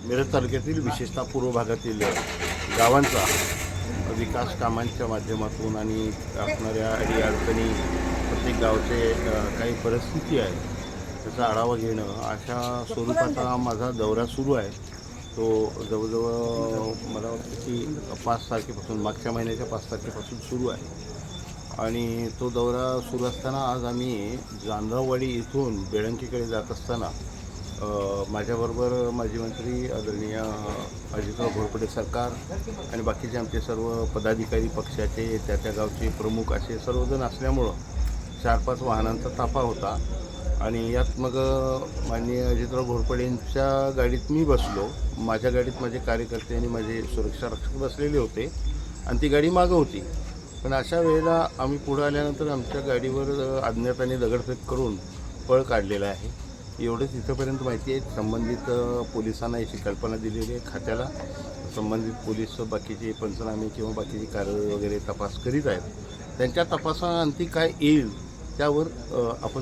मिरज तालुक्यातील विशेषतः पूर्व भागातील गावांचा विकास कामांच्या माध्यमातून आणि असणाऱ्या अडीअडचणी प्रत्येक गावचे काही परिस्थिती आहे त्याचा आढावा घेणं अशा स्वरूपाचा माझा दौरा सुरू आहे। तो जवळजवळ मला वाटतं की 5 तारखेपासून मागच्या महिन्याच्या 5 तारखेपासून सुरू आहे आणि तो दौरा सुरू असताना आज आम्ही जानराववाडी इथून बेळंकीकडे जात असताना माझ्याबरोबर माजी मंत्री आदरणीय अजितराव घोरपडे सरकार आणि बाकीचे आमचे सर्व पदाधिकारी पक्षाचे त्या गावचे प्रमुख असे सर्वजण असल्यामुळं 4-5 वाहनांचा ताफा होता आणि यात मग माननीय अजितराव घोरपडेंच्या गाडीत मी बसलो। माझ्या गाडीत माझे कार्यकर्ते आणि माझे सुरक्षा रक्षक बसलेले होते आणि ती गाडी मागं होती। पण अशा वेळेला आम्ही पुढे आल्यानंतर आमच्या गाडीवर अज्ञाताने दगडफेक करून पळ काढलेला आहे। एवढंच इथंपर्यंत माहिती आहे। संबंधित पोलिसांना याची कल्पना दिलेली आहे। खात्याला संबंधित पोलीस बाकीचे पंचनामे किंवा बाकीची कारवाई वगैरे तपास करीत आहेत। त्यांच्या तपासाअंती काय येईल त्यावर आपण